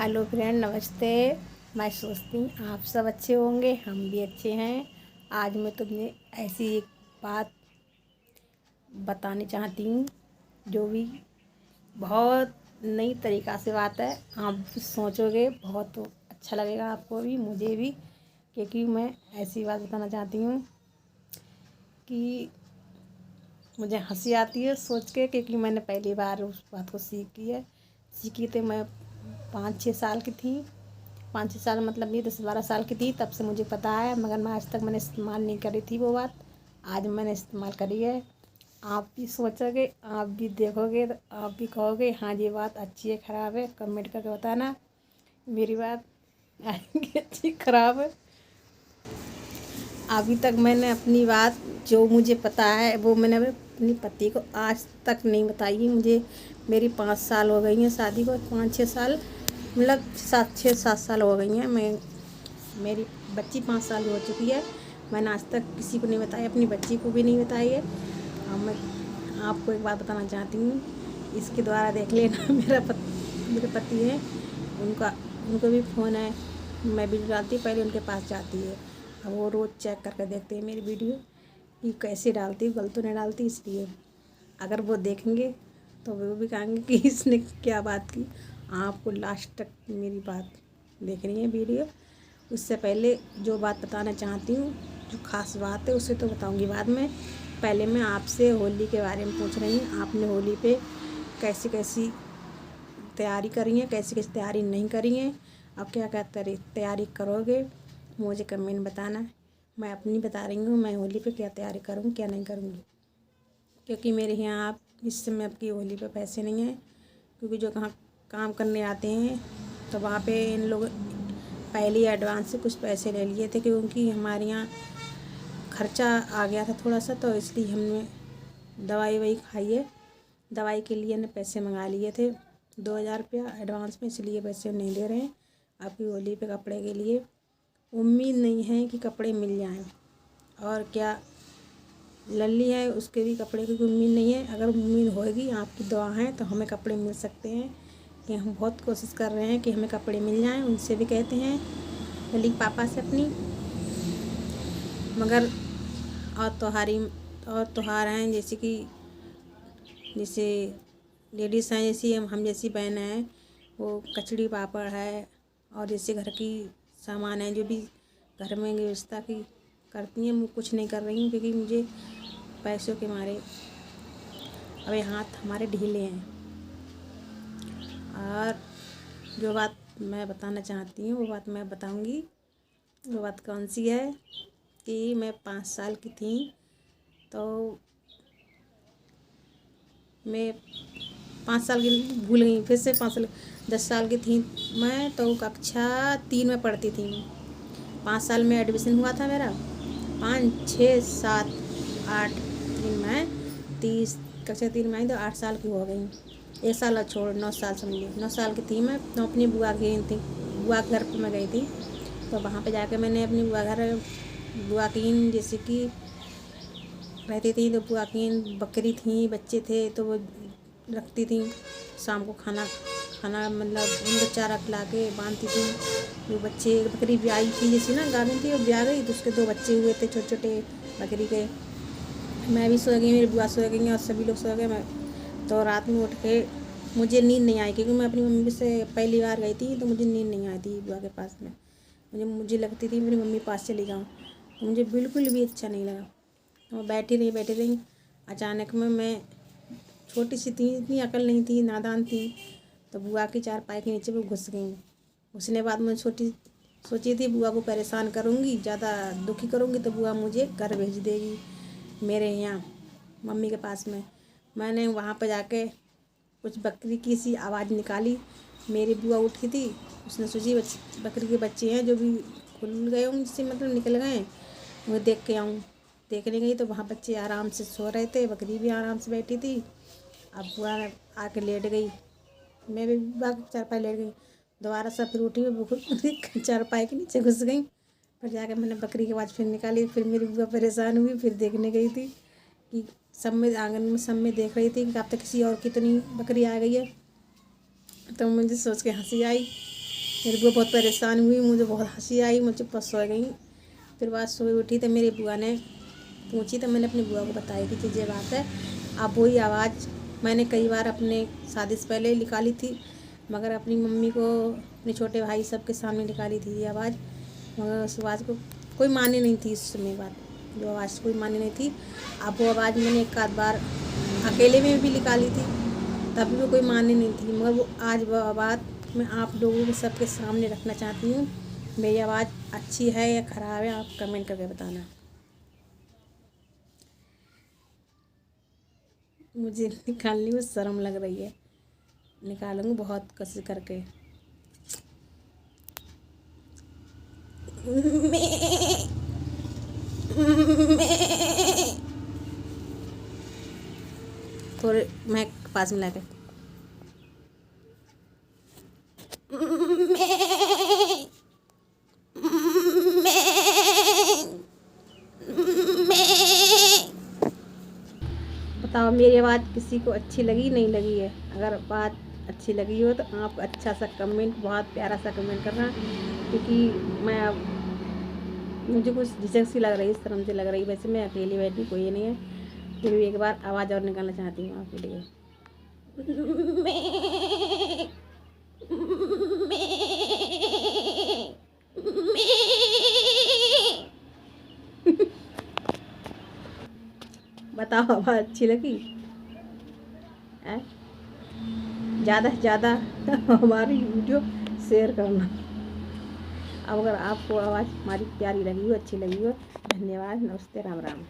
Hello friend, नमस्ते। मैं सोचती हूँ आप सब अच्छे होंगे, हम भी अच्छे हैं। आज मैं तुम्हें ऐसी एक बात बताने चाहती हूँ जो भी बहुत नई तरीक़ा से बात है। आप भी सोचोगे, बहुत अच्छा लगेगा आपको भी, मुझे भी, क्योंकि मैं ऐसी बात बताना चाहती हूँ कि मुझे हंसी आती है सोच के, क्योंकि मैंने पहली बार उस बात को सीखी थी। मैं 5-6 साल की थी। 5-6 साल मतलब ये 10-12 साल की थी, तब से मुझे पता है, मगर मैं आज तक मैंने इस्तेमाल नहीं करी थी वो बात। आज मैंने इस्तेमाल करी है। आप भी सोचोगे, आप भी देखोगे तो आप भी कहोगे हाँ ये बात अच्छी है ख़राब है, कमेंट करके बताना मेरी बात अच्छी ख़राब है। अभी तक मैंने अपनी बात जो मुझे पता है वो मैंने अपने पति को आज तक नहीं बताई। मुझे मेरी 5 साल हो गई हैं शादी को, 5-6 साल, मतलब 7 साल हो गई हैं। मेरी बच्ची 5 साल की हो चुकी है। मैंने आज तक किसी को नहीं बताया, अपनी बच्ची को भी नहीं बताई है। और मैं आपको एक बात बताना चाहती हूँ, इसके द्वारा देख लेना मेरे पति हैं, उनको भी फ़ोन है। मैं वीडियो डालती हूँ, पहले उनके पास जाती है। अब वो रोज़ चेक करके देखते हैं मेरी वीडियो कि कैसे डालती हूँ, गलत तो नहीं डालती। इसलिए अगर वो देखेंगे तो वो भी कहेंगे कि इसने क्या बात की। आपको लास्ट तक मेरी बात देखनी है वीडियो। उससे पहले जो बात बताना चाहती हूँ, जो ख़ास बात है, उसे तो बताऊँगी बाद में। पहले मैं आपसे होली के बारे में पूछ रही हूँ। आपने होली पे कैसी कैसी तैयारी करी है, कैसी कैसी तैयारी नहीं करी है, अब क्या क्या तैयारी करोगे, मुझे कमेंट बताना। मैं अपनी बता रही हूँ, मैं होली पे क्या तैयारी करूँ क्या नहीं करूँगी, क्योंकि मेरे यहाँ आप इस समय आपकी होली पे पैसे नहीं हैं। क्योंकि जो कहाँ काम करने आते हैं तो वहाँ पे इन लोग पहले ही एडवांस से कुछ पैसे ले लिए थे, क्योंकि हमारे यहाँ खर्चा आ गया था थोड़ा सा, तो इसलिए हमने दवाई वही खाई है। दवाई के लिए ने पैसे मंगा लिए थे 2000 रुपया एडवांस में, इसलिए पैसे नहीं दे रहे हैं। आपकी होली पे कपड़े के लिए उम्मीद नहीं है कि कपड़े मिल जाएं। और क्या लल्ली है, उसके भी कपड़े की कोई उम्मीद नहीं है। अगर उम्मीद होएगी, आपकी दुआ है, तो हमें कपड़े मिल सकते हैं। कि हम बहुत कोशिश कर रहे हैं कि हमें कपड़े मिल जाएं। उनसे भी कहते हैं लल्ली पापा से अपनी, मगर और त्योहार हैं जैसे लेडीज़ हैं, जैसी हम जैसी बहन हैं, वो कचड़ी पापड़ है, और जैसे घर की सामान है जो भी घर में व्यवस्था की करती हैं। मैं कुछ नहीं कर रही हूँ, क्योंकि मुझे पैसों के मारे अबे हाथ हमारे ढीले हैं। और जो बात मैं बताना चाहती हूँ वो बात मैं बताऊँगी। वो बात कौन सी है कि मैं 5 साल की थी, तो मैं 5 साल की भूल गई, फिर से 5 साल, 10 साल की थी मैं, तो कक्षा 3 में पढ़ती थी। 5 साल में एडमिशन हुआ था मेरा, 5, 6, 7, 8, 3 में 30, कक्षा 3 में आई तो 8 साल की हो गई। 1 साल और छोड़ 9 साल समझिए, 9 साल की थी मैं। तो अपनी बुआ के थी, बुआ के घर पर मैं गई थी। तो वहाँ पे जाके मैंने अपनी बुआ की जैसे कि रहती थी, तो बुआ की बकरी थी, बच्चे थे, तो वो रखती थी। शाम को खाना मतलब उनको चारा खिला के बांधती थी। वो बच्चे, बकरी ब्याई थी जैसी ना, गाभिन थी, वो ब्याह गई तो उसके 2 बच्चे हुए थे छोटे छोटे बकरी के। मैं भी सो गई, मेरी बुआ सो गई और सभी लोग सो गए। मैं तो रात में उठ के मुझे नींद नहीं आई, क्योंकि मैं अपनी मम्मी से पहली बार गई थी, तो मुझे नींद नहीं आई थी बुआ के पास में। मुझे लगती थी मेरी मम्मी पास चली जाऊँ, तो मुझे बिल्कुल भी अच्छा नहीं लगा। तो बैठी रही। अचानक में मैं छोटी सी थी, इतनी अकल नहीं थी, नादान थी, तो बुआ की चारपाई के नीचे वो घुस गई। घुसने बाद मैं सोची थी बुआ को परेशान करूँगी, ज़्यादा दुखी करूँगी तो बुआ मुझे घर भेज देगी मेरे यहाँ मम्मी के पास में। मैंने वहाँ पर जाके कुछ बकरी की सी आवाज़ निकाली। मेरी बुआ उठी थी, उसने सोची बकरी के बच्चे हैं जो भी खुल गए होंगे, जिससे मतलब निकल गए, वो देख के आऊँ। देखने गई तो वहाँ बच्चे आराम से सो रहे थे, बकरी भी आराम से बैठी थी। अब बुआ आके लेट गई, मैं भी बुआ की चारपाई लेट गई। दोबारा से फिर उठी, मैं चारपाई के नीचे घुस गई। फिर जाके मैंने बकरी की आवाज़ फिर निकाली। फिर मेरी बुआ परेशान हुई, फिर देखने गई थी कि सब में आंगन में सब में देख रही थी कि अब तक किसी और की तो नहीं बकरी आ गई है। तो मुझे सोच के हंसी आई मेरी बुआ बहुत परेशान हुई, मुझे बहुत हंसी आई, मुझे चुप सो गई। फिर बात सुबह उठी तो मेरी बुआ ने पूछी, तो मैंने अपनी बुआ को बताई कि ये बात है। अब वही आवाज़ मैंने कई बार अपने शादी से पहले निकाली थी, मगर अपनी मम्मी को, अपने छोटे भाई सबके सामने निकाली थी ये आवाज़, मगर उस आवाज़ को कोई मानी नहीं थी। उस समय बात जो आवाज़ कोई मानी नहीं थी। अब वो आवाज़ मैंने एक आध बार अकेले में भी निकाली थी, तभी वो कोई मानी नहीं थी, मगर वो आज वो आवाज़ मैं आप लोगों के सबके सामने रखना चाहती हूँ। मेरी आवाज़ अच्छी है या ख़राब है, आप कमेंट करके बताना। मुझे निकालने में शर्म लग रही है, निकालूंगी बहुत कोशिश करके। थोड़े मैं पास में लाके बताओ मेरी आवाज़ किसी को अच्छी लगी नहीं लगी है। अगर बात अच्छी लगी हो तो आप अच्छा सा कमेंट, बहुत प्यारा सा कमेंट करना, क्योंकि मैं अब मुझे कुछ झिझक सी लग रही है, शर्म सी लग रही है। वैसे मैं अकेली बैठी, कोई नहीं है, फिर भी एक बार आवाज़ और निकालना चाहती हूँ आपके लिए। बताओ आवाज़ अच्छी लगी है? ज़्यादा से ज़्यादा हमारी वीडियो शेयर करना। अब अगर आपको आवाज़ हमारी प्यारी लगी हो, अच्छी लगी हो, धन्यवाद, नमस्ते, राम राम।